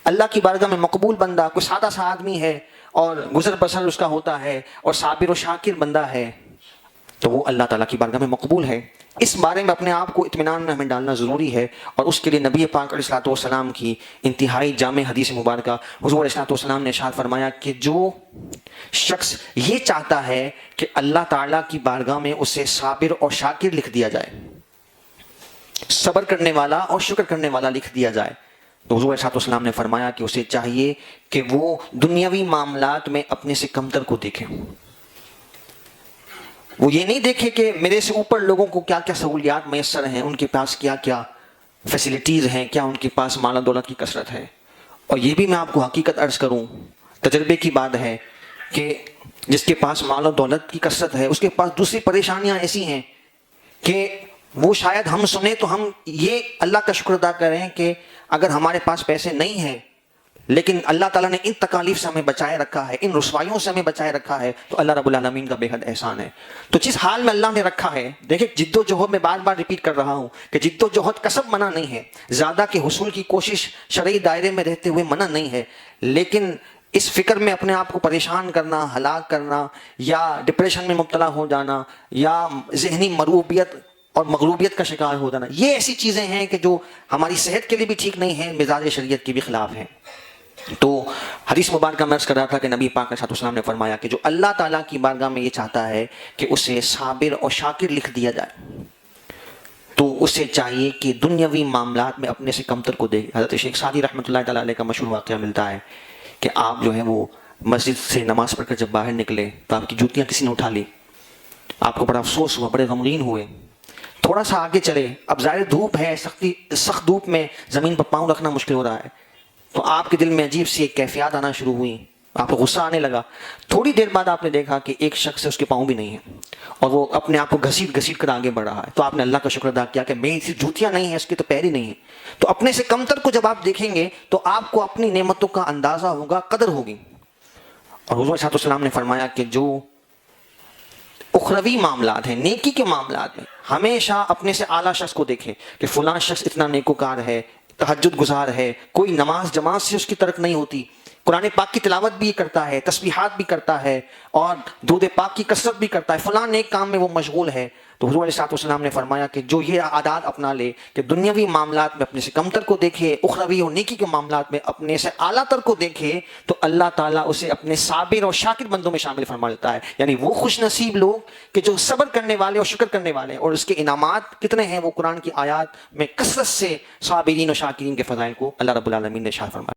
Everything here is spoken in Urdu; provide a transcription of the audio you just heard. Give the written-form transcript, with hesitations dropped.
اللہ کی بارگاہ میں مقبول بندہ کوئی سادہ سا آدمی ہے اور گزر بسر اس کا ہوتا ہے اور صابر و شاکر بندہ ہے تو وہ اللہ تعالیٰ کی بارگاہ میں مقبول ہے. اس بارے میں اپنے آپ کو اطمینان میں ہمیں ڈالنا ضروری ہے، اور اس کے لیے نبی پاک علیہ الصلوۃ والسلام کی انتہائی جامع حدیث مبارکہ حضور علیہ الصلوۃ والسلام نے ارشاد فرمایا کہ جو شخص یہ چاہتا ہے کہ اللہ تعالیٰ کی بارگاہ میں اسے صابر اور شاکر لکھ دیا جائے، صبر کرنے والا اور شکر کرنے والا لکھ دیا جائے، تو حضور علیہ الصلوۃ والسلام نے فرمایا کہ اسے چاہیے کہ وہ دنیاوی معاملات میں اپنے سے کمتر کو دیکھے. وہ یہ نہیں دیکھے کہ میرے سے اوپر لوگوں کو کیا کیا سہولیات میسر ہیں، ان کے پاس کیا کیا فیسلٹیز ہیں، کیا ان کے پاس مال و دولت کی کثرت ہے. اور یہ بھی میں آپ کو حقیقت عرض کروں، تجربے کی بات ہے کہ جس کے پاس مال و دولت کی کثرت ہے اس کے پاس دوسری پریشانیاں ایسی ہیں کہ وہ شاید ہم سنیں تو ہم یہ اللہ کا شکر ادا کریں کہ اگر ہمارے پاس پیسے نہیں ہیں لیکن اللہ تعالیٰ نے ان تکالیف سے ہمیں بچائے رکھا ہے، ان رسوائیوں سے ہمیں بچائے رکھا ہے، تو اللہ رب العالمین کا بے حد احسان ہے. تو جس حال میں اللہ نے رکھا ہے، دیکھیں جد و جہد میں بار بار ریپیٹ کر رہا ہوں کہ جد و جہد کسب منع نہیں ہے، زیادہ کے حصول کی کوشش شرعی دائرے میں رہتے ہوئے منع نہیں ہے، لیکن اس فکر میں اپنے آپ کو پریشان کرنا، ہلاک کرنا، یا ڈپریشن میں مبتلا ہو جانا، یا ذہنی مروبیت اور مغلوبیت کا شکار ہو جانا، یہ ایسی چیزیں ہیں کہ جو ہماری صحت کے لیے بھی ٹھیک نہیں ہیں، مزاج شریعت کے بھی خلاف ہیں. تو حدیث مبارکہ میں عرض کر رہا تھا کہ نبی پاک علیہ السلام نے فرمایا کہ جو اللہ تعالیٰ کی بارگاہ میں یہ چاہتا ہے کہ اسے صابر اور شاکر لکھ دیا جائے تو اسے چاہیے کہ دنیاوی معاملات میں اپنے سے کمتر کو دے. حضرت شیخ سعدی رحمۃ اللہ تعالیٰ علیہ کا مشہور واقعہ ملتا ہے کہ آپ جو ہے وہ مسجد سے نماز پڑھ کر جب باہر نکلے تو آپ کی جوتیاں کسی نے اٹھا لی، آپ کو بڑا افسوس ہوا، بڑے غمگین ہوئے. تھوڑا سا آگے چلے، اب ظاہر دھوپ ہے، سخت دھوپ میں زمین پر پاؤں رکھنا مشکل ہو رہا ہے، تو آپ کے دل میں عجیب سی ایک کیفیات آنا شروع ہوئی، آپ کو غصہ آنے لگا. تھوڑی دیر بعد آپ نے دیکھا کہ ایک شخص سے اس کے پاؤں بھی نہیں ہیں اور وہ اپنے آپ کو گھسیٹ کر آگے بڑھ رہا ہے. تو آپ نے اللہ کا شکر ادا کیا کہ میری صرف جوتیاں نہیں ہیں، اس کے تو پیر ہی نہیں ہیں. تو اپنے سے کمتر کو جب آپ دیکھیں گے تو آپ کو اپنی نعمتوں کا اندازہ ہوگا، قدر ہوگی. اور حضور صلی اللہ علیہ وسلم نے فرمایا کہ جو اخروی معاملات ہیں، نیکی کے معاملات میں ہمیشہ اپنے سے اعلیٰ شخص کو دیکھے کہ فلاں شخص اتنا نیکوکار ہے، تہجد گزار ہے، کوئی نماز جماعت سے اس کی ترک نہیں ہوتی، قرآن پاک کی تلاوت بھی کرتا ہے، تسبیحات بھی کرتا ہے، اور درود پاک کی کثرت بھی کرتا ہے، فلاں نیک کام میں وہ مشغول ہے. تو حضور علیہ السلام نے فرمایا کہ جو یہ عادات اپنا لے کہ دنیاوی معاملات میں اپنے سے کمتر کو دیکھے، اخروی اور نیکی کے معاملات میں اپنے سے اعلیٰ تر کو دیکھے، تو اللہ تعالیٰ اسے اپنے صابر اور شاکر بندوں میں شامل فرما لیتا ہے. یعنی وہ خوش نصیب لوگ کہ جو صبر کرنے والے اور شکر کرنے والے، اور اس کے انعامات کتنے ہیں وہ قرآن کی آیات میں کثرت سے صابرین و شاکرین کے فضائل کو اللہ رب العالمین نے ارشاد فرمایا.